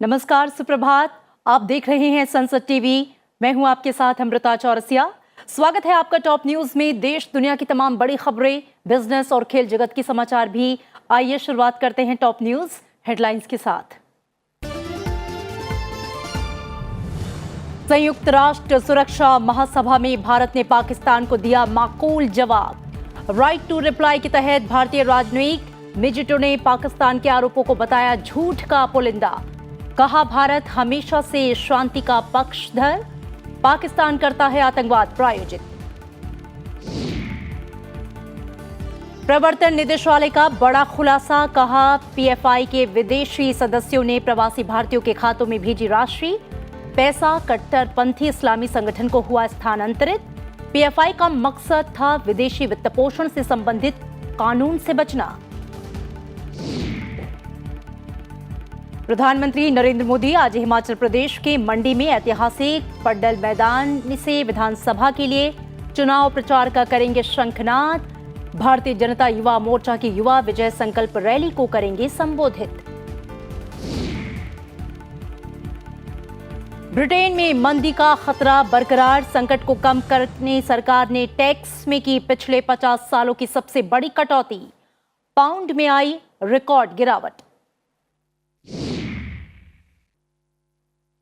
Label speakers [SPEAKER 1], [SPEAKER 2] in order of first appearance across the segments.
[SPEAKER 1] नमस्कार, सुप्रभात। आप देख रहे हैं संसद टीवी। मैं हूं आपके साथ अमृता चौरसिया। स्वागत है आपका टॉप न्यूज में। देश दुनिया की तमाम बड़ी खबरें, बिजनेस और खेल जगत की समाचार भी। आइए शुरुआत करते हैं टॉप न्यूज हेडलाइंस के साथ। संयुक्त राष्ट्र सुरक्षा महासभा में भारत ने पाकिस्तान को दिया माकूल जवाब। राइट टू रिप्लाई के तहत भारतीय राजनयिक मिजिटो ने पाकिस्तान के आरोपों को बताया झूठ का पुलिंदा। कहा, भारत हमेशा से शांति का पक्षधर, पाकिस्तान करता है आतंकवाद प्रायोजित। प्रवर्तन निदेशालय का बड़ा खुलासा। कहा, पीएफआई के विदेशी सदस्यों ने प्रवासी भारतीयों के खातों में भेजी राशि। पैसा कट्टरपंथी इस्लामी संगठन को हुआ स्थानांतरित। पीएफआई का मकसद था विदेशी वित्तपोषण से संबंधित कानून से बचना। प्रधानमंत्री नरेंद्र मोदी आज हिमाचल प्रदेश के मंडी में ऐतिहासिक पड्डल मैदान से विधानसभा के लिए चुनाव प्रचार का करेंगे शंखनाद। भारतीय जनता युवा मोर्चा की युवा विजय संकल्प रैली को करेंगे संबोधित। ब्रिटेन में मंदी का खतरा बरकरार। संकट को कम करने सरकार ने टैक्स में की पिछले 50 सालों की सबसे बड़ी कटौती। पाउंड में आई रिकॉर्ड गिरावट।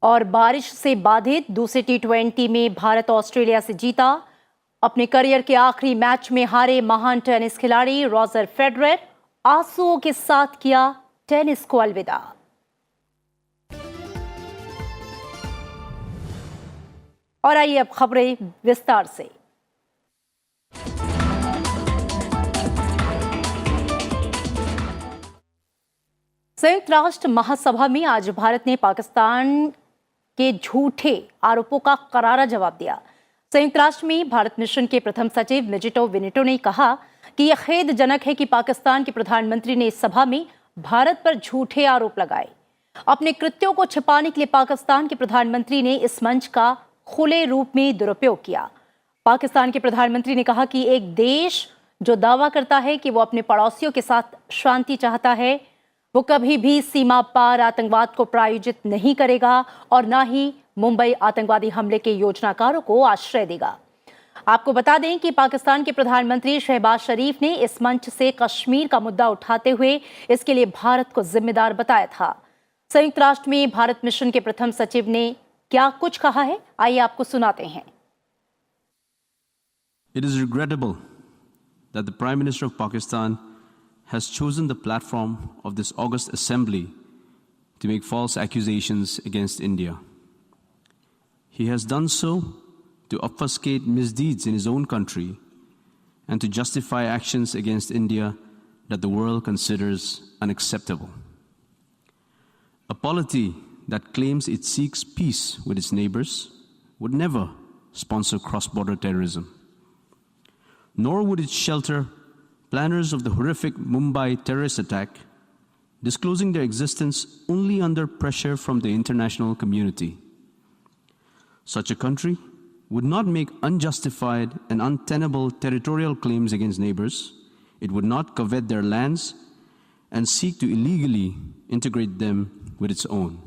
[SPEAKER 1] और बारिश से बाधित दूसरे टी20 में भारत ऑस्ट्रेलिया से जीता। अपने करियर के आखिरी मैच में हारे महान टेनिस खिलाड़ी रॉजर फेडरर आंसुओं के साथ किया टेनिस को अलविदा। और आइए अब खबरें विस्तार से। संयुक्त राष्ट्र महासभा में आज भारत ने पाकिस्तान के झूठे आरोपों का करारा जवाब दिया। संयुक्त राष्ट्र में भारत मिशन के प्रथम सचिव मिजिटो विनिटो ने कहा कि यह खेदजनक है कि पाकिस्तान के प्रधानमंत्री ने इस सभा में भारत पर झूठे आरोप लगाए। अपने कृत्यों को छिपाने के लिए पाकिस्तान के प्रधानमंत्री ने इस मंच का खुले रूप में दुरुपयोग किया। पाकिस्तान के प्रधानमंत्री ने कहा कि एक देश जो दावा करता है कि वो अपने पड़ोसियों के साथ शांति चाहता है, वो कभी भी सीमा पार आतंकवाद को प्रायोजित नहीं करेगा और न ही मुंबई आतंकवादी हमले के योजनाकारों को आश्रय देगा। आपको बता दें कि पाकिस्तान के प्रधानमंत्री शहबाज शरीफ ने इस मंच से कश्मीर का मुद्दा उठाते हुए इसके लिए भारत को जिम्मेदार बताया था। संयुक्त राष्ट्र में भारत मिशन के प्रथम सचिव ने क्या कुछ कहा है, आइए आपको सुनाते हैं।
[SPEAKER 2] It is regrettable that the Prime Minister of Pakistan has chosen the platform of this august assembly to make false accusations against India. He has done so to obfuscate misdeeds in his own country and to justify actions against India that the world considers unacceptable. A polity that claims it seeks peace with its neighbors would never sponsor cross-border terrorism, nor would it shelter planners of the horrific Mumbai terrorist attack, disclosing their existence only under pressure from the international community. Such a country would not make unjustified and untenable territorial claims against neighbors. It would not covet their lands and seek to illegally integrate them with its own.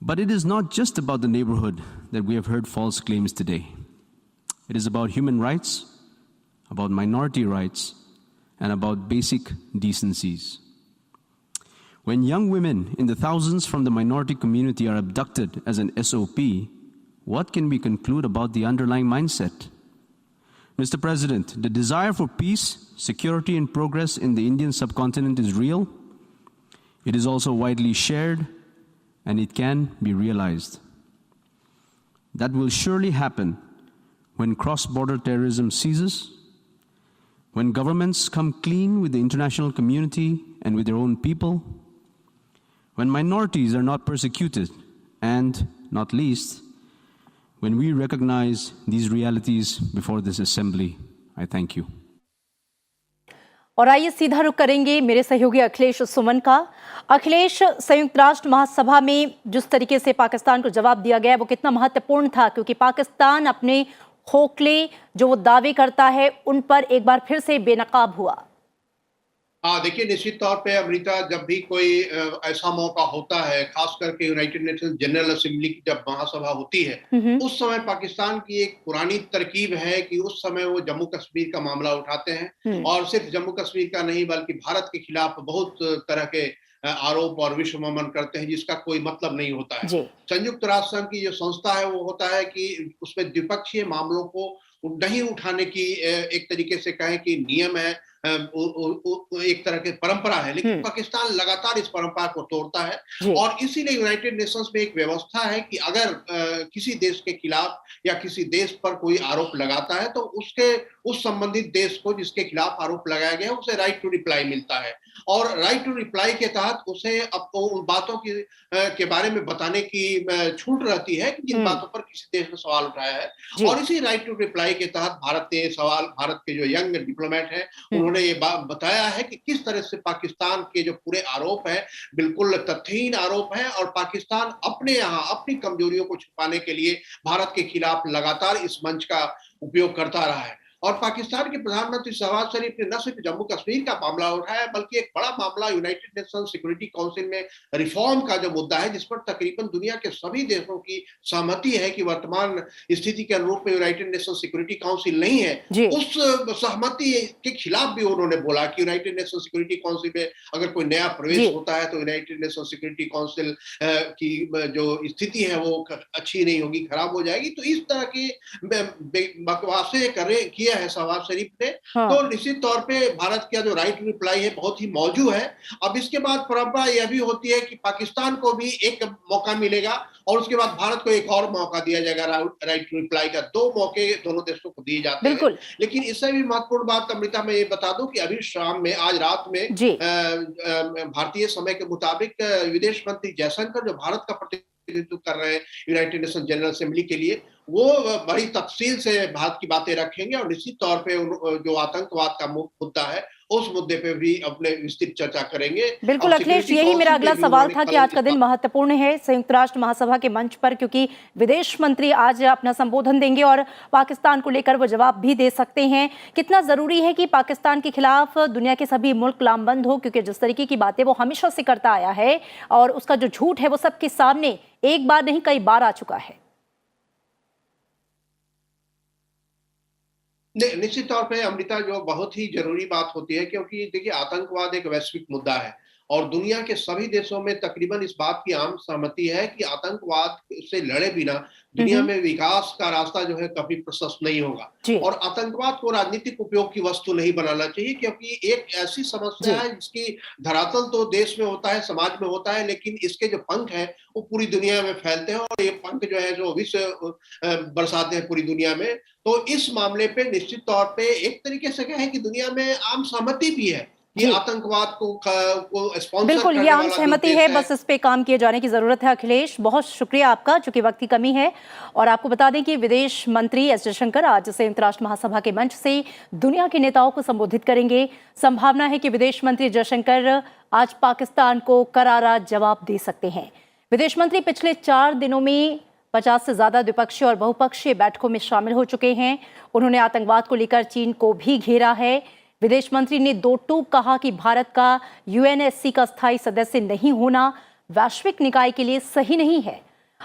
[SPEAKER 2] But it is not just about the neighborhood that we have heard false claims today. It is about human rights, about minority rights, and about basic decencies. When young women in the thousands from the minority community are abducted as an SOP, what can we conclude about the underlying mindset? Mr. President, the desire for peace, security, and progress in the Indian subcontinent is real. It is also widely shared, and it can be realized. That will surely happen when cross-border terrorism ceases, when governments come clean with the international community and with their own people, when minorities are not persecuted, and, not least, when we recognize these realities before this assembly. I thank you.
[SPEAKER 1] और आइए सीधा रुख करेंगे मेरे सहयोगी अखिलेश सुमन का। अखिलेश, संयुक्त राष्ट्र महासभा में जिस तरीके से पाकिस्तान को जवाब दिया गया वो कितना महत्वपूर्ण था, क्योंकि पाकिस्तान अपने खोखले जो वो दावे करता है उन पर एक बार फिर से बेनकाब हुआ।
[SPEAKER 3] हाँ, देखिए निश्चित तौर पे अमृता, जब भी कोई ऐसा मौका होता है, खास करके यूनाइटेड नेशन जनरल असेंबली की जब महासभा होती है, उस समय पाकिस्तान की एक पुरानी तरकीब है कि उस समय वो जम्मू कश्मीर का मामला उठाते हैं।
[SPEAKER 1] हम्म।
[SPEAKER 3] और सिर्फ जम्मू कश्मीर का नहीं बल्कि भारत के खिलाफ बहुत तरह के आरोप और विश्वमन करते हैं जिसका कोई मतलब नहीं होता है।
[SPEAKER 1] जी।
[SPEAKER 3] संयुक्त राष्ट्र संघ की जो संस्था है वो होता है कि उसमें द्विपक्षीय मामलों को नहीं उठाने की एक तरीके से कहें कि नियम है, एक तरह की परंपरा है, लेकिन पाकिस्तान लगातार इस परंपरा को तोड़ता है।
[SPEAKER 1] जी।
[SPEAKER 3] और इसीलिए यूनाइटेड नेशंस में एक व्यवस्था है कि अगर किसी देश के खिलाफ या किसी देश पर कोई आरोप लगाता है तो उसके उस संबंधित देश को जिसके खिलाफ आरोप लगाया गया उसे राइट टू रिप्लाई मिलता है। और राइट टू रिप्लाई के तहत उसे अब उन बातों की के बारे में बताने की छूट रहती है कि जिन बातों पर किसी देश ने सवाल उठाया है।
[SPEAKER 1] जी।
[SPEAKER 3] और इसी राइट टू रिप्लाई के तहत भारत के जो यंग डिप्लोमेट हैं उन्होंने ये बात बताया है कि किस तरह से पाकिस्तान के जो पूरे आरोप है बिल्कुल तथ्यहीन आरोप है और पाकिस्तान अपने यहाँ अपनी कमजोरियों को छुपाने के लिए भारत के खिलाफ लगातार इस मंच का उपयोग करता रहा है। और पाकिस्तान के प्रधानमंत्री शहबाज शरीफ ने न सिर्फ जम्मू कश्मीर का मामला उठाया बल्कि एक बड़ा मामला यूनाइटेड नेशन सिक्योरिटी काउंसिल में रिफॉर्म का जो मुद्दा है जिस पर तकरीबन दुनिया के सभी देशों की सहमति है कि वर्तमान स्थिति के अनुरूप में यूनाइटेड नेशन सिक्योरिटी काउंसिल नहीं है। उस सहमति के खिलाफ भी उन्होंने बोला कि यूनाइटेड नेशन सिक्योरिटी काउंसिल में अगर कोई नया प्रवेश होता है तो यूनाइटेड नेशन सिक्योरिटी काउंसिल की जो स्थिति है वो अच्छी नहीं होगी, खराब हो जाएगी। तो इस तरह की बकवासें किया है शहबाज शरीफ ने। तो निश्चित तौर पे भारत का जो राइट टू रिप्लाई है बहुत ही मौजूद है। अब इसके बाद परंपरा यह भी होती है कि पाकिस्तान को भी एक मौका मिलेगा और उसके बाद भारत को एक और मौका दिया जाएगा राइट टू रिप्लाई का। 2 मौके दोनों देशों को दिए जाते हैं। लेकिन इससे भी महत्वपूर्ण बात अमृता मैं ये बता दूं कि अभी शाम में आज रात में भारतीय समय के मुताबिक विदेश मंत्री जयशंकर जो भारत का प्रतिनिधित्व कर रहे हैं यूनाइटेड नेशन जनरल असेंबली के लिए, वो बड़ी तफसील से भारत की बातें रखेंगे और निश्चित तौर पे जो आतंकवाद का मुद्दा है उस मुद्दे पे भी अपने विस्तृत चर्चा करेंगे।
[SPEAKER 1] बिल्कुल अखिलेश, यही मेरा अगला सवाल था कि आज का दिन महत्वपूर्ण है संयुक्त राष्ट्र महासभा के मंच पर, क्योंकि विदेश मंत्री आज अपना संबोधन देंगे और पाकिस्तान को लेकर वो जवाब भी दे सकते हैं। कितना जरूरी है कि पाकिस्तान के खिलाफ दुनिया के सभी मुल्क लामबंद हो, क्योंकि जिस तरीके की बातें वो हमेशा से करता आया है और उसका जो झूठ है वो सबके सामने एक बार नहीं कई बार आ चुका है।
[SPEAKER 3] निश्चित तौर पे अमृता जो बहुत ही जरूरी बात होती है क्योंकि देखिए आतंकवाद एक वैश्विक मुद्दा है और दुनिया के सभी देशों में तकरीबन इस बात की आम सहमति है कि आतंकवाद से लड़े बिना दुनिया में विकास का रास्ता जो है कभी प्रशस्त नहीं होगा। और आतंकवाद को राजनीतिक उपयोग की वस्तु नहीं बनाना चाहिए क्योंकि एक ऐसी समस्या है जिसकी धरातल तो देश में होता है, समाज में होता है, लेकिन इसके जो पंख है वो पूरी दुनिया में फैलते हैं और ये पंख जो है जो विश्व बरसाते हैं पूरी दुनिया में। तो इस मामले पे निश्चित तौर पे एक तरीके से कहें कि दुनिया में आम सहमति भी है कि आतंकवाद को स्पॉन्सर
[SPEAKER 1] बिल्कुल ये आम सहमति है, बस इस पे काम किए जाने की जरूरत है। अखिलेश, बहुत शुक्रिया आपका, चूंकि वक्त की कमी है। और आपको बता दें कि विदेश मंत्री एस जयशंकर आज संयुक्त राष्ट्र महासभा के मंच से दुनिया के नेताओं को संबोधित करेंगे। संभावना है कि विदेश मंत्री जयशंकर आज पाकिस्तान को करारा जवाब दे सकते हैं। विदेश मंत्री पिछले 4 दिनों में 50 से ज्यादा द्विपक्षीय और बहुपक्षीय बैठकों में शामिल हो चुके हैं। उन्होंने आतंकवाद को लेकर चीन को भी घेरा है। विदेश मंत्री ने 2 टूक कहा कि भारत का यूएनएससी का स्थायी सदस्य नहीं होना वैश्विक निकाय के लिए सही नहीं है।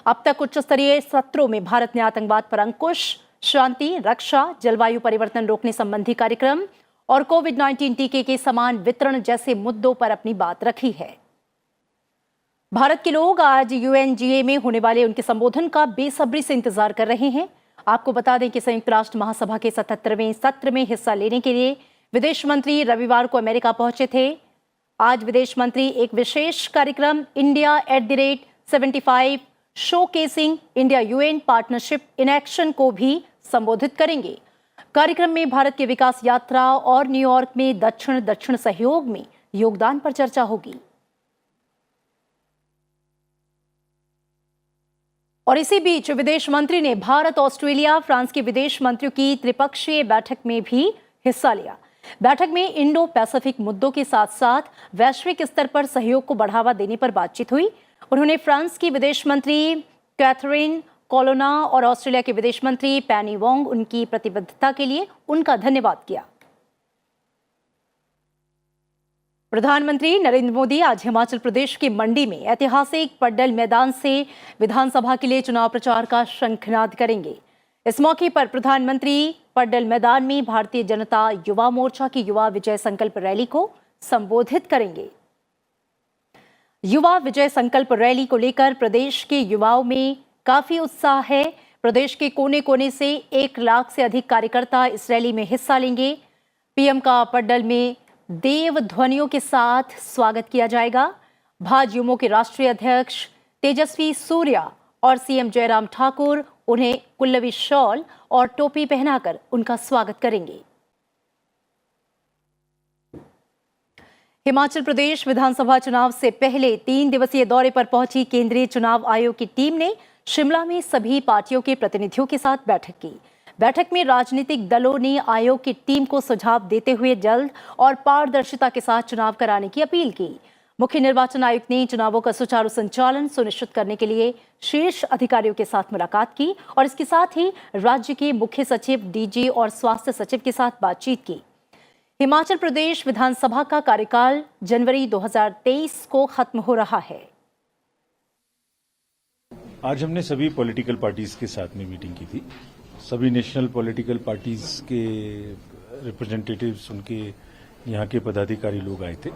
[SPEAKER 1] अब तक उच्च स्तरीय सत्रों में भारत ने आतंकवाद पर अंकुश, शांति, रक्षा, जलवायु परिवर्तन रोकने संबंधी कार्यक्रम और कोविड-19 टीके के समान वितरण जैसे मुद्दों पर अपनी बात रखी है। भारत के लोग आज यूएनजीए में होने वाले उनके संबोधन का बेसब्री से इंतजार कर रहे हैं। आपको बता दें कि संयुक्त राष्ट्र महासभा के 77वें सत्र में हिस्सा लेने के लिए विदेश मंत्री रविवार को अमेरिका पहुंचे थे। आज विदेश मंत्री एक विशेष कार्यक्रम India @75 showcasing India UN partnership in action को भी संबोधित करेंगे। कार्यक्रम में भारत की विकास यात्रा और न्यूयॉर्क में दक्षिण सहयोग में योगदान पर चर्चा होगी। और इसी बीच विदेश मंत्री ने भारत, ऑस्ट्रेलिया, फ्रांस के विदेश मंत्रियों की त्रिपक्षीय बैठक में भी हिस्सा लिया। बैठक में इंडो पैसिफिक मुद्दों के साथ साथ वैश्विक स्तर पर सहयोग को बढ़ावा देने पर बातचीत हुई। उन्होंने फ्रांस की विदेश मंत्री कैथरीन कोलोना और ऑस्ट्रेलिया के विदेश मंत्री पेनी वोंग उनकी प्रतिबद्धता के लिए उनका धन्यवाद किया। प्रधानमंत्री नरेंद्र मोदी आज हिमाचल प्रदेश के मंडी में ऐतिहासिक पड्डल मैदान से विधानसभा के लिए चुनाव प्रचार का शंखनाद करेंगे। इस मौके पर प्रधानमंत्री पड्डल मैदान में भारतीय जनता युवा मोर्चा की युवा विजय संकल्प रैली को संबोधित करेंगे। युवा विजय संकल्प रैली को लेकर प्रदेश के युवाओं में काफी उत्साह है। प्रदेश के कोने कोने से 1 लाख से अधिक कार्यकर्ता इस रैली में हिस्सा लेंगे। पीएम का पड्डल में देव ध्वनियों के साथ स्वागत किया जाएगा। भाजयुमो के राष्ट्रीय अध्यक्ष तेजस्वी सूर्या और सीएम जयराम ठाकुर उन्हें कुल्लवी शॉल और टोपी पहनाकर उनका स्वागत करेंगे। हिमाचल प्रदेश विधानसभा चुनाव से पहले 3 दिवसीय दौरे पर पहुंची केंद्रीय चुनाव आयोग की टीम ने शिमला में सभी पार्टियों के प्रतिनिधियों के साथ बैठक की। बैठक में राजनीतिक दलों ने आयोग की टीम को सुझाव देते हुए जल्द और पारदर्शिता के साथ चुनाव कराने की अपील की। मुख्य निर्वाचन आयुक्त ने चुनावों का सुचारू संचालन सुनिश्चित करने के लिए शीर्ष अधिकारियों के साथ मुलाकात की और इसके साथ ही राज्य के मुख्य सचिव, डीजी और स्वास्थ्य सचिव के साथ बातचीत की। हिमाचल प्रदेश विधानसभा का कार्यकाल जनवरी 2023 को खत्म हो रहा है।
[SPEAKER 4] आज हमने सभी पॉलिटिकल पार्टीज के साथ में मीटिंग की थी। सभी नेशनल पॉलिटिकल पार्टीज के रिप्रेजेंटेटिव्स, उनके यहाँ के पदाधिकारी लोग आए थे।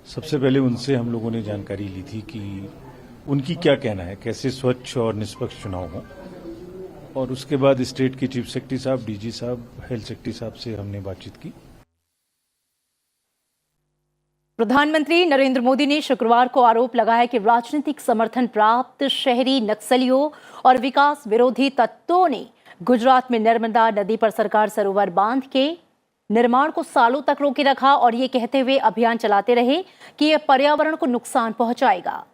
[SPEAKER 4] सबसे पहले उनसे हम लोगों ने जानकारी ली थी कि उनकी क्या कहना है, कैसे स्वच्छ और निष्पक्ष चुनाव हों। और उसके बाद स्टेट के चीफ सेक्रेटरी साहब, डीजी साहब, हेल्थ सेक्रेटरी साहब से हमने बातचीत की।
[SPEAKER 1] प्रधानमंत्री नरेंद्र मोदी ने शुक्रवार को आरोप लगाया कि राजनीतिक समर्थन प्राप्त शहरी नक्सलियों और विकास विरोधी तत्वों ने गुजरात में नर्मदा नदी पर सरकार सरोवर बांध के निर्माण को सालों तक रोके रखा और ये कहते हुए अभियान चलाते रहे कि यह पर्यावरण को नुकसान पहुंचाएगा।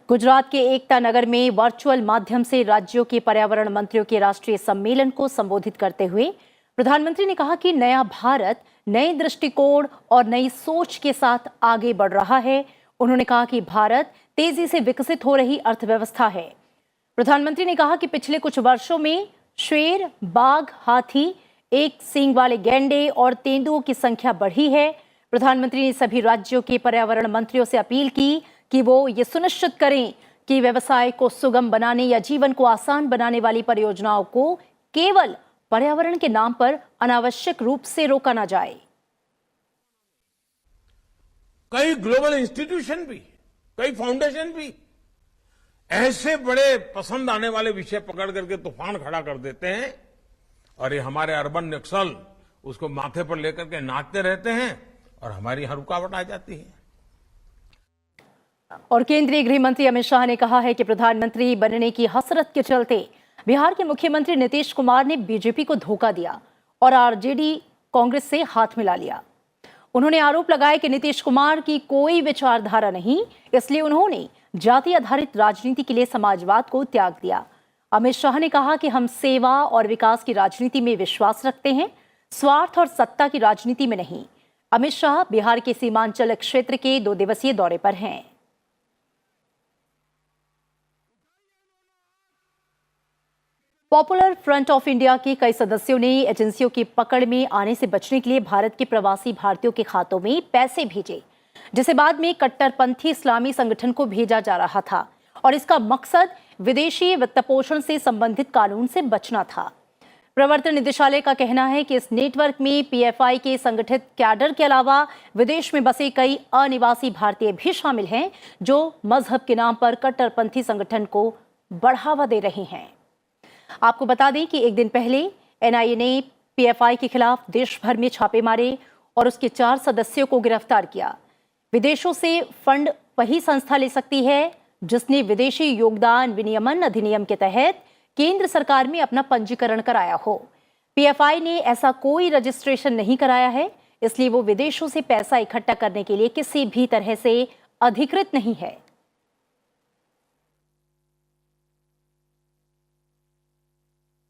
[SPEAKER 1] गुजरात के एकता नगर में वर्चुअल माध्यम से राज्यों के पर्यावरण मंत्रियों के राष्ट्रीय सम्मेलन को संबोधित करते हुए प्रधानमंत्री ने कहा कि नया भारत नए दृष्टिकोण और नई सोच के साथ आगे बढ़ रहा है। उन्होंने कहा कि भारत तेजी से विकसित हो रही अर्थव्यवस्था है। प्रधानमंत्री ने कहा कि पिछले कुछ वर्षों में शेर, बाघ, हाथी, एक सींग वाले गैंडे और तेंदुओं की संख्या बढ़ी है। प्रधानमंत्री ने सभी राज्यों के पर्यावरण मंत्रियों से अपील की कि वो ये सुनिश्चित करें कि व्यवसाय को सुगम बनाने या जीवन को आसान बनाने वाली परियोजनाओं को केवल पर्यावरण के नाम पर अनावश्यक रूप से रोका ना जाए।
[SPEAKER 5] कई ग्लोबल इंस्टीट्यूशन भी, कई फाउंडेशन भी ऐसे बड़े पसंद आने वाले विषय पकड़ करके तूफान खड़ा कर देते हैं और ये हमारे अर्बन नक्सल उसको माथे पर लेकर के नाचते रहते हैं और हमारी हर रुकावट आ जाती है।
[SPEAKER 1] और केंद्रीय गृह मंत्री अमित शाह ने कहा है कि प्रधानमंत्री बनने की हसरत के चलते बिहार के मुख्यमंत्री नीतीश कुमार ने बीजेपी को धोखा दिया और आरजेडी कांग्रेस से हाथ मिला लिया। उन्होंने आरोप लगाया कि नीतीश कुमार की कोई विचारधारा नहीं, इसलिए उन्होंने जाति आधारित राजनीति के लिए समाजवाद को त्याग दिया। अमित शाह ने कहा कि हम सेवा और विकास की राजनीति में विश्वास रखते हैं, स्वार्थ और सत्ता की राजनीति में नहीं। अमित शाह बिहार के सीमांचल क्षेत्र के 2 दिवसीय दौरे पर हैं। पॉपुलर फ्रंट ऑफ इंडिया के कई सदस्यों ने एजेंसियों की पकड़ में आने से बचने के लिए भारत के प्रवासी भारतीयों के खातों में पैसे भेजे, जिसे बाद में कट्टरपंथी इस्लामी संगठन को भेजा जा रहा था और इसका मकसद विदेशी वित्तपोषण से संबंधित कानून से बचना था। प्रवर्तन निदेशालय का कहना है कि इस नेटवर्क में पीएफआई के संगठित कैडर के अलावा विदेश में बसे कई अनिवासी भारतीय भी शामिल हैं, जो मजहब के नाम पर कट्टरपंथी संगठन को बढ़ावा दे रहे हैं। आपको बता दें कि एक दिन पहले एनआईए ने पीएफआई के खिलाफ देश भर में छापे मारे और उसके 4 सदस्यों को गिरफ्तार किया। विदेशों से फंड वही संस्था ले सकती है जिसने विदेशी योगदान विनियमन अधिनियम के तहत केंद्र सरकार में अपना पंजीकरण कराया हो। पीएफआई ने ऐसा कोई रजिस्ट्रेशन नहीं कराया है, इसलिए वो विदेशों से पैसा इकट्ठा करने के लिए किसी भी तरह से अधिकृत नहीं है।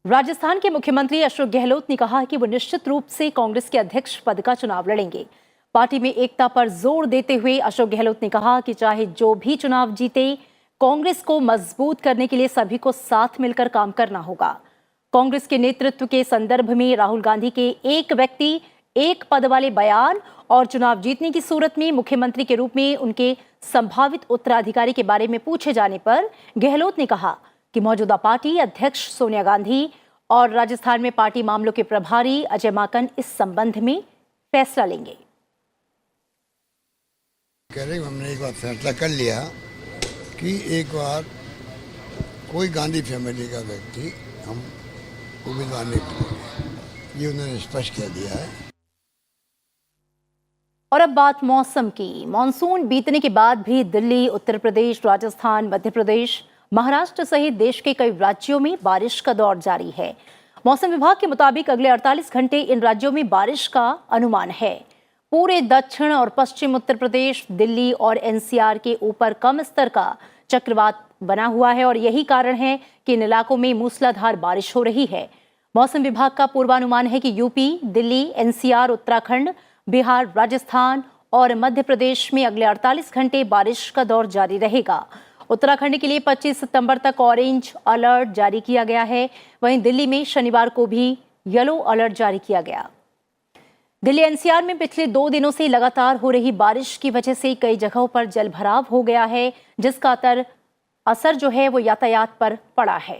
[SPEAKER 1] राजस्थान के मुख्यमंत्री अशोक गहलोत ने कहा कि वो निश्चित रूप से कांग्रेस के अध्यक्ष पद का चुनाव लड़ेंगे। पार्टी में एकता पर जोर देते हुए अशोक गहलोत ने कहा कि चाहे जो भी चुनाव जीते, कांग्रेस को मजबूत करने के लिए सभी को साथ मिलकर काम करना होगा। कांग्रेस के नेतृत्व के संदर्भ में राहुल गांधी के एक व्यक्ति एक पद वाले बयान और चुनाव जीतने की सूरत में मुख्यमंत्री के रूप में उनके संभावित उत्तराधिकारी के बारे में पूछे जाने पर गहलोत ने कहा कि मौजूदा पार्टी अध्यक्ष सोनिया गांधी और राजस्थान में पार्टी मामलों के प्रभारी अजय माकन इस संबंध में फैसला लेंगे।
[SPEAKER 6] कह रहे हमने एक बार फैसला कर लिया कि एक बार कोई गांधी फैमिली का व्यक्ति हम उम्मीदवार नहीं करेंगे, ये उन्होंने स्पष्ट कह दिया है।
[SPEAKER 1] और अब बात मौसम की। मॉनसून बीतने के बाद भी दिल्ली, उत्तर प्रदेश, राजस्थान, मध्य प्रदेश, महाराष्ट्र सहित देश के कई राज्यों में बारिश का दौर जारी है। मौसम विभाग के मुताबिक अगले 48 घंटे इन राज्यों में बारिश का अनुमान है। पूरे दक्षिण और पश्चिम उत्तर प्रदेश, दिल्ली और एनसीआर के ऊपर कम स्तर का चक्रवात बना हुआ है और यही कारण है कि इन इलाकों में मूसलाधार बारिश हो रही है। मौसम विभाग का पूर्वानुमान है कि यूपी, दिल्ली, एनसीआर, उत्तराखंड, बिहार, राजस्थान और मध्य प्रदेश में अगले 48 घंटे बारिश का दौर जारी रहेगा। उत्तराखंड के लिए 25 सितंबर तक ऑरेंज अलर्ट जारी किया गया है। वहीं दिल्ली में शनिवार को भी येलो अलर्ट जारी किया गया। दिल्ली एनसीआर में पिछले 2 दिनों से लगातार हो रही बारिश की वजह से कई जगहों पर जलभराव हो गया है, जिसका असर जो है वो यातायात पर पड़ा है।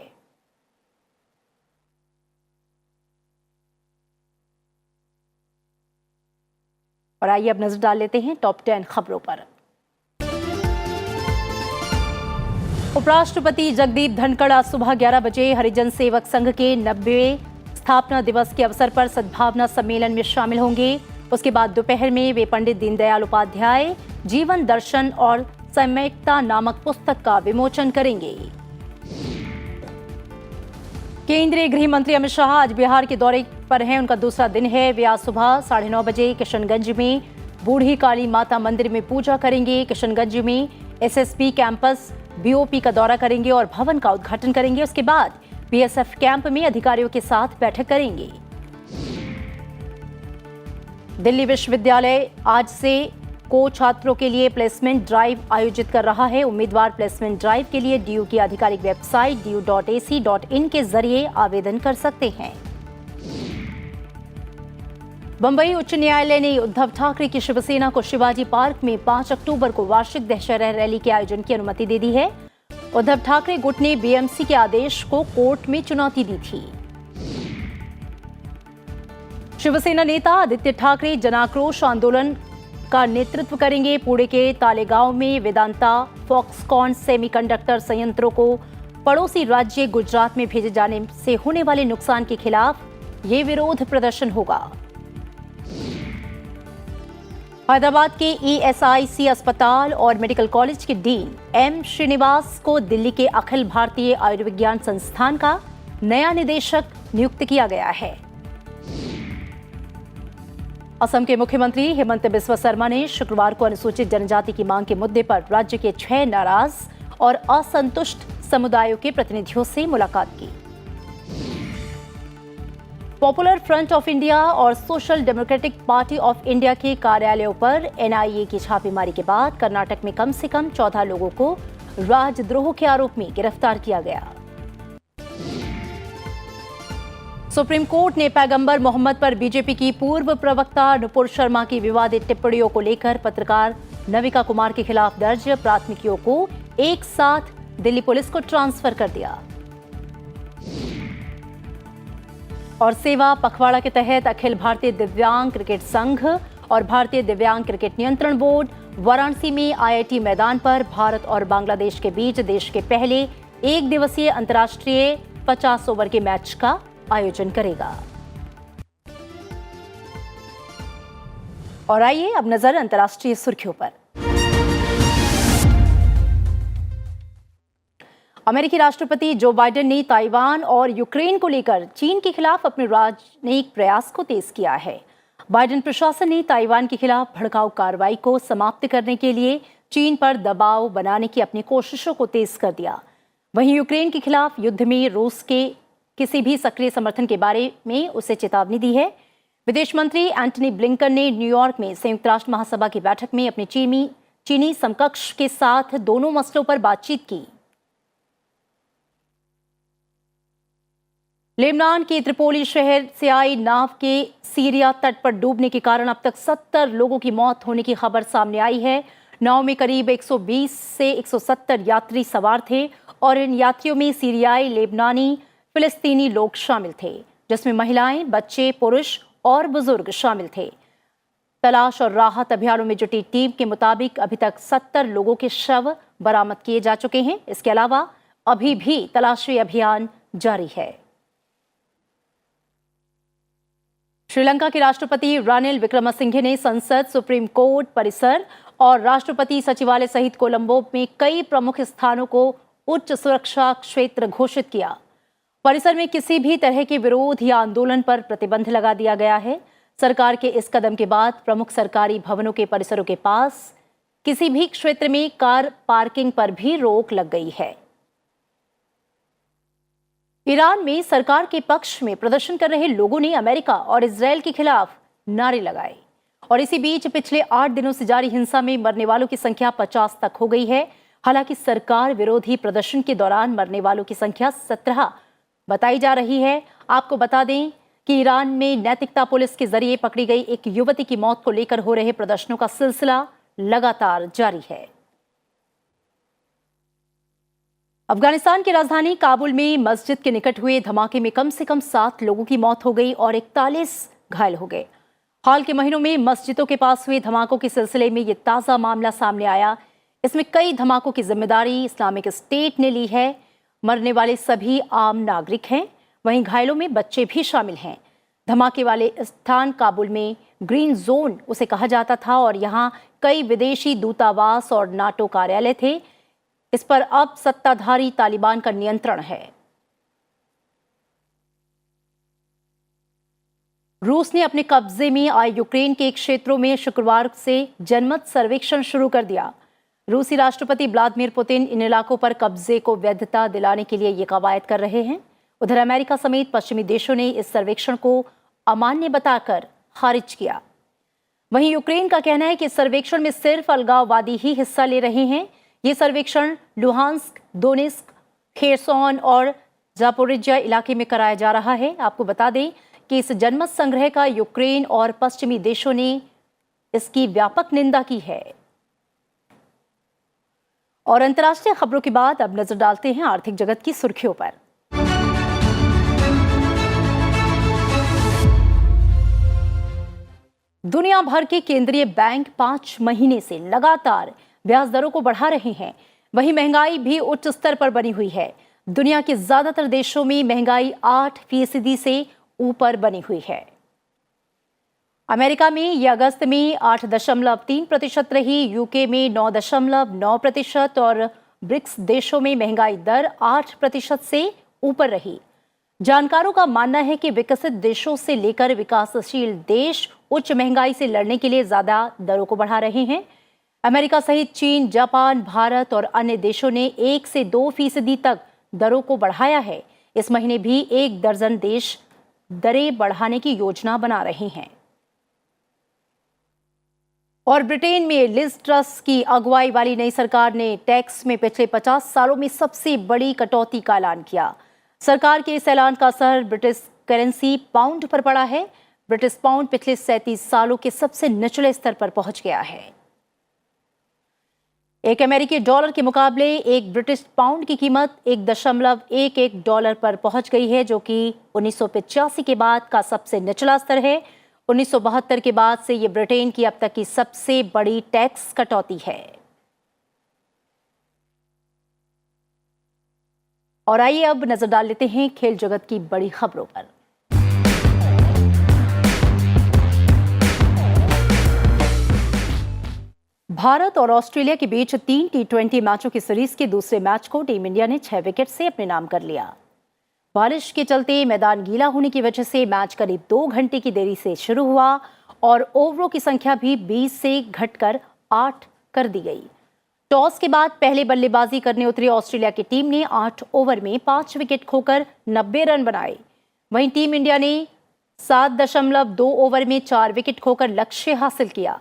[SPEAKER 1] और आइए अब नजर डाल लेते हैं टॉप 10 खबरों पर। उपराष्ट्रपति जगदीप धनखड़ आज सुबह 11 बजे हरिजन सेवक संघ के 90वें स्थापना दिवस के अवसर पर सद्भावना सम्मेलन में शामिल होंगे। उसके बाद दोपहर में वे पंडित दीनदयाल उपाध्याय जीवन दर्शन और सम्यकता नामक पुस्तक का विमोचन करेंगे। केंद्रीय गृह मंत्री अमित शाह आज बिहार के दौरे पर हैं। उनका दूसरा दिन है। वे आज सुबह 9:30 बजे किशनगंज में बूढ़ी काली माता मंदिर में पूजा करेंगे। किशनगंज में एसएसबी कैंपस बीओपी का दौरा करेंगे और भवन का उद्घाटन करेंगे। उसके बाद बीएसएफ कैंप में अधिकारियों के साथ बैठक करेंगे। दिल्ली विश्वविद्यालय आज से छात्रों के लिए प्लेसमेंट ड्राइव आयोजित कर रहा है। उम्मीदवार प्लेसमेंट ड्राइव के लिए डीयू की आधिकारिक वेबसाइट du.ac.in के जरिए आवेदन कर सकते हैं। बंबई उच्च न्यायालय ने उद्धव ठाकरे की शिवसेना को शिवाजी पार्क में 5 अक्टूबर को वार्षिक दशहरा रैली के आयोजन की अनुमति दे दी है। उद्धव ठाकरे गुट ने बीएमसी के आदेश को कोर्ट में चुनौती दी थी। शिवसेना नेता आदित्य ठाकरे जनाक्रोश आंदोलन का नेतृत्व करेंगे। पुणे के तालेगांव में वेदांता फॉक्सकॉन सेमीकंडक्टर संयंत्रों को पड़ोसी राज्य गुजरात में भेजे जाने से होने वाले नुकसान के खिलाफ ये विरोध प्रदर्शन होगा। हैदराबाद के ईएसआईसी अस्पताल और मेडिकल कॉलेज के डीन एम श्रीनिवास को दिल्ली के अखिल भारतीय आयुर्विज्ञान संस्थान का नया निदेशक नियुक्त किया गया है। असम के मुख्यमंत्री हेमंत बिस्वा शर्मा ने शुक्रवार को अनुसूचित जनजाति की मांग के मुद्दे पर राज्य के 6 नाराज और असंतुष्ट समुदायों के प्रतिनिधियों से मुलाकात की। पॉपुलर फ्रंट ऑफ इंडिया और social democratic party of India के कार्यालयों पर एनआईए की छापेमारी के बाद कर्नाटक में कम से कम 14 लोगों को राजद्रोह के आरोप में गिरफ्तार किया गया। सुप्रीम कोर्ट ने पैगंबर मोहम्मद पर बीजेपी की पूर्व प्रवक्ता नुपुर शर्मा की विवादित टिप्पणियों को लेकर पत्रकार नविका कुमार के खिलाफ दर्ज प्राथमिकियों को एक साथ दिल्ली पुलिस को ट्रांसफर कर दिया। और सेवा पखवाड़ा के तहत अखिल भारतीय दिव्यांग क्रिकेट संघ और भारतीय दिव्यांग क्रिकेट नियंत्रण बोर्ड वाराणसी में आईआईटी मैदान पर भारत और बांग्लादेश के बीच देश के पहले 1 दिवसीय अंतर्राष्ट्रीय 50 ओवर के मैच का आयोजन करेगा। और आइए अब नजर अंतर्राष्ट्रीय सुर्खियों पर। अमेरिकी राष्ट्रपति जो बाइडेन ने ताइवान और यूक्रेन को लेकर चीन के खिलाफ अपने राजनयिक प्रयास को तेज किया है। बाइडेन प्रशासन ने ताइवान के खिलाफ भड़काऊ कार्रवाई को समाप्त करने के लिए चीन पर दबाव बनाने की अपनी कोशिशों को तेज कर दिया। वहीं यूक्रेन के खिलाफ युद्ध में रूस के किसी भी सक्रिय समर्थन के बारे में उसे चेतावनी दी है। विदेश मंत्री एंटनी ब्लिंकन ने न्यूयॉर्क में संयुक्त राष्ट्र महासभा की बैठक में अपने चीनी समकक्ष के साथ दोनों मसलों पर बातचीत की। लेबनान के त्रिपोली शहर से आई नाव के सीरिया तट पर डूबने के कारण अब तक 70 लोगों की मौत होने की खबर सामने आई है। नाव में करीब 120 से 170 यात्री सवार थे और इन यात्रियों में सीरियाई, लेबनानी, फिलिस्तीनी लोग शामिल थे, जिसमें महिलाएं, बच्चे, पुरुष और बुजुर्ग शामिल थे। तलाश और राहत अभियानों में जुटी टीम के मुताबिक अभी तक 70 लोगों के शव बरामद किए जा चुके हैं। इसके अलावा अभी भी तलाशी अभियान जारी है। श्रीलंका के राष्ट्रपति रानिल विक्रमसिंघे ने संसद, सुप्रीम कोर्ट परिसर और राष्ट्रपति सचिवालय सहित कोलंबो में कई प्रमुख स्थानों को उच्च सुरक्षा क्षेत्र घोषित किया। परिसर में किसी भी तरह के विरोध या आंदोलन पर प्रतिबंध लगा दिया गया है। सरकार के इस कदम के बाद प्रमुख सरकारी भवनों के परिसरों के पास किसी भी क्षेत्र में कार पार्किंग पर भी रोक लग गई है। ईरान में सरकार के पक्ष में प्रदर्शन कर रहे लोगों ने अमेरिका और इजरायल के खिलाफ नारे लगाए और इसी बीच पिछले 8 दिनों से जारी हिंसा में मरने वालों की संख्या 50 तक हो गई है। हालांकि सरकार विरोधी प्रदर्शन के दौरान मरने वालों की संख्या 17 बताई जा रही है। आपको बता दें कि ईरान में नैतिकता पुलिस के जरिए पकड़ी गई एक युवती की मौत को लेकर हो रहे प्रदर्शनों का सिलसिला लगातार जारी है। अफगानिस्तान की राजधानी काबुल में मस्जिद के निकट हुए धमाके में कम से कम 7 लोगों की मौत हो गई और 41 घायल हो गए। हाल के महीनों में मस्जिदों के पास हुए धमाकों के सिलसिले में ये ताज़ा मामला सामने आया। इसमें कई धमाकों की जिम्मेदारी इस्लामिक स्टेट ने ली है। मरने वाले सभी आम नागरिक हैं, वहीं घायलों में बच्चे भी शामिल हैं। धमाके वाले स्थान काबुल में ग्रीन जोन उसे कहा जाता था और यहाँ कई विदेशी दूतावास और नाटो कार्यालय थे। इस पर अब सत्ताधारी तालिबान का नियंत्रण है। रूस ने अपने कब्जे में आए यूक्रेन के क्षेत्रों में शुक्रवार से जनमत सर्वेक्षण शुरू कर दिया। रूसी राष्ट्रपति व्लादिमीर पुतिन इन इलाकों पर कब्जे को वैधता दिलाने के लिए ये कवायद कर रहे हैं। उधर अमेरिका समेत पश्चिमी देशों ने इस सर्वेक्षण को अमान्य बताकर खारिज किया। वहीं यूक्रेन का कहना है कि इस सर्वेक्षण में सिर्फ अलगाववादी ही हिस्सा ले रहे हैं। ये सर्वेक्षण लुहांस्क, दोनेस्क, खेरसोन और जापोरिजिया इलाके में कराया जा रहा है। आपको बता दें कि इस जनमत संग्रह का यूक्रेन और पश्चिमी देशों ने इसकी व्यापक निंदा की है। और अंतर्राष्ट्रीय खबरों के बाद अब नजर डालते हैं आर्थिक जगत की सुर्खियों पर। दुनिया भर के केंद्रीय बैंक 5 महीने से लगातार ब्याज दरों को बढ़ा रहे हैं। वहीं महंगाई भी उच्च स्तर पर बनी हुई है। दुनिया के ज्यादातर देशों में महंगाई 8% से ऊपर बनी हुई है। अमेरिका में यह अगस्त में 8.3% रही, यूके में 9.9% और ब्रिक्स देशों में महंगाई दर 8% से ऊपर रही। जानकारों का मानना है कि विकसित देशों से लेकर विकासशील देश उच्च महंगाई से लड़ने के लिए ज्यादा दरों को बढ़ा रहे हैं। अमेरिका सहित चीन, जापान, भारत और अन्य देशों ने 1 से 2% तक दरों को बढ़ाया है। इस महीने भी 1 दर्जन देश दरें बढ़ाने की योजना बना रहे हैं। और ब्रिटेन में लिज ट्रस की अगुवाई वाली नई सरकार ने टैक्स में पिछले 50 सालों में सबसे बड़ी कटौती का ऐलान किया। सरकार के इस ऐलान का असर ब्रिटिश करेंसी पाउंड पर पड़ा है। ब्रिटिश पाउंड पिछले 37 सालों के सबसे निचले स्तर पर पहुंच गया है। एक अमेरिकी डॉलर के मुकाबले एक ब्रिटिश पाउंड की कीमत $1.11 पर पहुंच गई है, जो कि 1985 के बाद का सबसे निचला स्तर है। 1972 के बाद से ये ब्रिटेन की अब तक की सबसे बड़ी टैक्स कटौती है। और आइए अब नजर डाल लेते हैं खेल जगत की बड़ी खबरों पर। भारत और ऑस्ट्रेलिया के बीच 3 T20 मैचों की सीरीज के दूसरे मैच को टीम इंडिया ने 6 विकेट से अपने नाम कर लिया। बारिश के चलते मैदान गीला होने की वजह से मैच करीब 2 घंटे की देरी से शुरू हुआ और ओवरों की संख्या भी 20 से घटकर 8 कर दी गई। टॉस के बाद पहले बल्लेबाजी करने उतरी ऑस्ट्रेलिया की टीम ने 8 ओवर में 5 विकेट खोकर 90 रन बनाए। वहीं टीम इंडिया ने 7.2 ओवर में 4 विकेट खोकर लक्ष्य हासिल किया।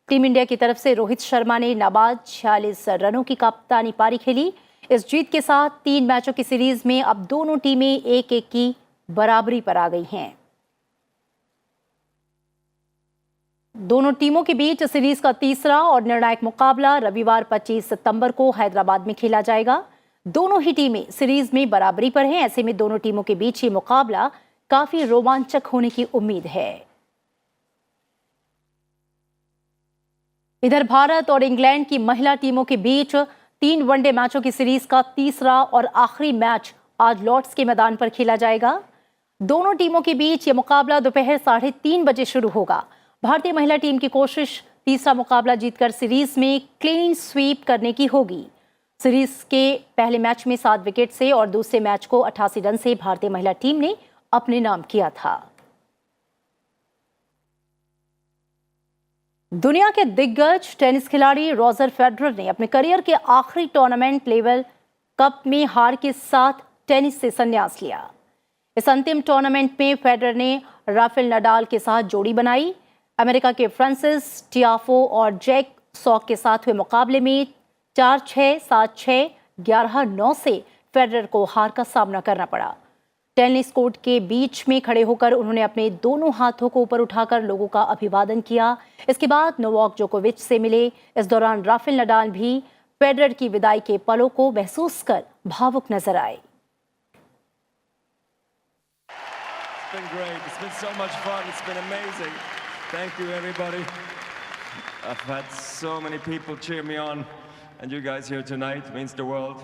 [SPEAKER 1] टीम इंडिया की तरफ से रोहित शर्मा ने नाबाद 46 रनों की कप्तानी पारी खेली। इस जीत के साथ 3 मैचों की सीरीज में अब दोनों टीमें 1-1 की बराबरी पर आ गई हैं। दोनों टीमों के बीच सीरीज का तीसरा और निर्णायक मुकाबला रविवार 25 सितंबर को हैदराबाद में खेला जाएगा। दोनों ही टीमें सीरीज में बराबरी पर हैं। ऐसे में दोनों टीमों के बीच ये मुकाबला काफी रोमांचक होने की उम्मीद है। इधर भारत और इंग्लैंड की महिला टीमों के बीच 3 वनडे मैचों की सीरीज का तीसरा और आखिरी मैच आज लॉर्ड्स के मैदान पर खेला जाएगा। दोनों टीमों के बीच यह मुकाबला दोपहर 3:30 बजे शुरू होगा। भारतीय महिला टीम की कोशिश तीसरा मुकाबला जीतकर सीरीज में क्लीन स्वीप करने की होगी। सीरीज के पहले मैच में 7 विकेट से और दूसरे मैच को 88 रन से भारतीय महिला टीम ने अपने नाम किया था। दुनिया के दिग्गज टेनिस खिलाड़ी रॉजर फेडरर ने अपने करियर के आखिरी टूर्नामेंट लेवल कप में हार के साथ टेनिस से संन्यास लिया। इस अंतिम टूर्नामेंट में फेडरर ने राफेल नडाल के साथ जोड़ी बनाई। अमेरिका के फ्रांसिस टियाफो और जैक सॉक के साथ हुए मुकाबले में 4-6, 7-6, 11-9 से फेडरर को हार का सामना करना पड़ा। टेनिस कोर्ट के बीच में खड़े होकर उन्होंने अपने दोनों हाथों को ऊपर उठाकर लोगों का अभिवादन किया। इसके बाद नोवाक जोकोविच से मिले। इस दौरान राफेल नडाल भी फेडरर की विदाई के पलों को महसूस कर भावुक नजर आए।
[SPEAKER 7] Thank you, everybody. I've had so many people cheer me on, and you guys here tonight means the world.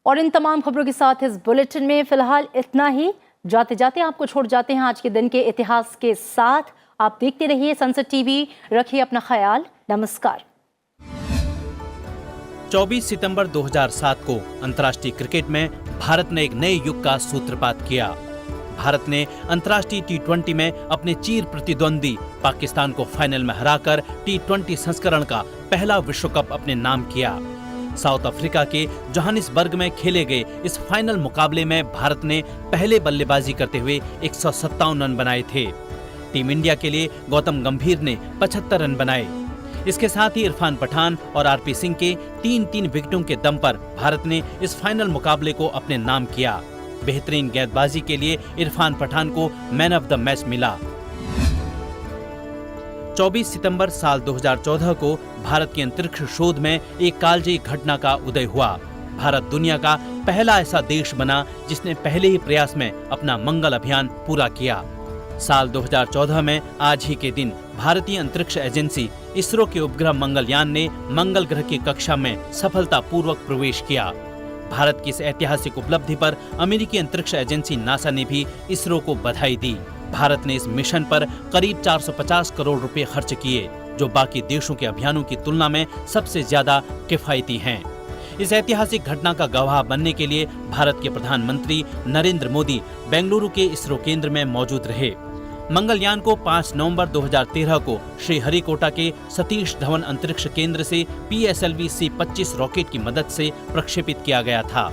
[SPEAKER 1] और इन तमाम खबरों के साथ इस बुलेटिन में फिलहाल इतना ही। जाते जाते आपको छोड़ जाते हैं आज के दिन के इतिहास के साथ। आप देखते रहिए संसद टीवी। रखिए अपना ख्याल। नमस्कार।
[SPEAKER 8] 24 सितंबर 2007 को अंतर्राष्ट्रीय क्रिकेट में भारत ने एक नए युग का सूत्रपात किया। भारत ने अंतर्राष्ट्रीय T20 में अपने चीर प्रतिद्वंदी पाकिस्तान को फाइनल में हराकर T20 संस्करण का पहला विश्व कप अपने नाम किया। साउथ अफ्रीका के जोहानिसबर्ग में खेले गए इस फाइनल मुकाबले में भारत ने पहले बल्लेबाजी करते हुए 157 रन बनाए थे। टीम इंडिया के लिए गौतम गंभीर ने 75 रन बनाए। इसके साथ ही इरफान पठान और आरपी सिंह के 3-3 विकेटों के दम पर भारत ने इस फाइनल मुकाबले को अपने नाम किया। बेहतरीन गेंदबाजी के लिए इरफान पठान को मैन ऑफ द मैच मिला। 24 सितंबर साल 2014 को भारत के अंतरिक्ष शोध में एक कालजयी घटना का उदय हुआ। भारत दुनिया का पहला ऐसा देश बना जिसने पहले ही प्रयास में अपना मंगल अभियान पूरा किया। साल 2014 में आज ही के दिन भारतीय अंतरिक्ष एजेंसी इसरो के उपग्रह मंगलयान ने मंगल ग्रह की कक्षा में सफलतापूर्वक प्रवेश किया। भारत की इस ऐतिहासिक उपलब्धि पर अमेरिकी अंतरिक्ष एजेंसी नासा ने भी इसरो को बधाई दी। भारत ने इस मिशन पर करीब 450 करोड़ रुपए खर्च किए, जो बाकी देशों के अभियानों की तुलना में सबसे ज्यादा किफायती हैं। इस ऐतिहासिक घटना का गवाह बनने के लिए भारत के प्रधानमंत्री नरेंद्र मोदी बेंगलुरु के इसरो केंद्र में मौजूद रहे। मंगलयान को 5 नवंबर 2013 को श्रीहरिकोटा के सतीश धवन अंतरिक्ष केंद्र से PSLV C-25 रॉकेट की मदद से प्रक्षेपित किया गया था।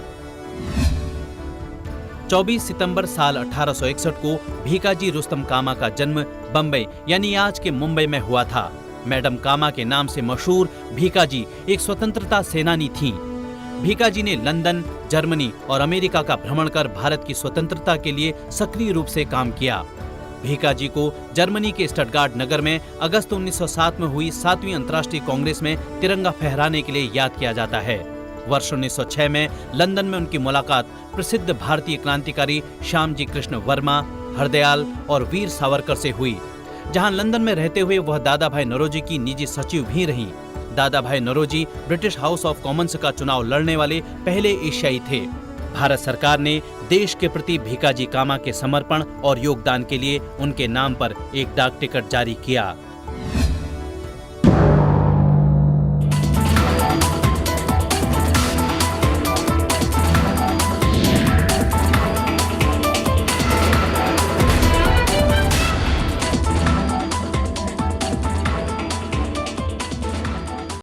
[SPEAKER 8] 24 सितंबर साल 1861 को भीकाजी रुस्तम कामा का जन्म बम्बई यानी आज के मुंबई में हुआ था। मैडम कामा के नाम से मशहूर भीकाजी एक स्वतंत्रता सेनानी थीं। भीकाजी ने लंदन, जर्मनी और अमेरिका का भ्रमण कर भारत की स्वतंत्रता के लिए सक्रिय रूप से काम किया। भीकाजी को जर्मनी के स्टटगार्ट नगर में अगस्त 1907 में हुई 7वीं अंतर्राष्ट्रीय कांग्रेस में तिरंगा फहराने के लिए याद किया जाता है। वर्ष 1906 में लंदन में उनकी मुलाकात प्रसिद्ध भारतीय क्रांतिकारी श्यामजी कृष्ण वर्मा, हरदयाल और वीर सावरकर से हुई, जहां लंदन में रहते हुए वह दादा भाई नौरोजी की निजी सचिव भी रहीं। Dadabhai Naoroji British House of Commons का चुनाव लड़ने वाले पहले एशियाई थे। भारत सरकार ने देश के प्रति भीकाजी कामा के समर्पण और योगदान के लिए उनके नाम पर एक डाक टिकट जारी किया।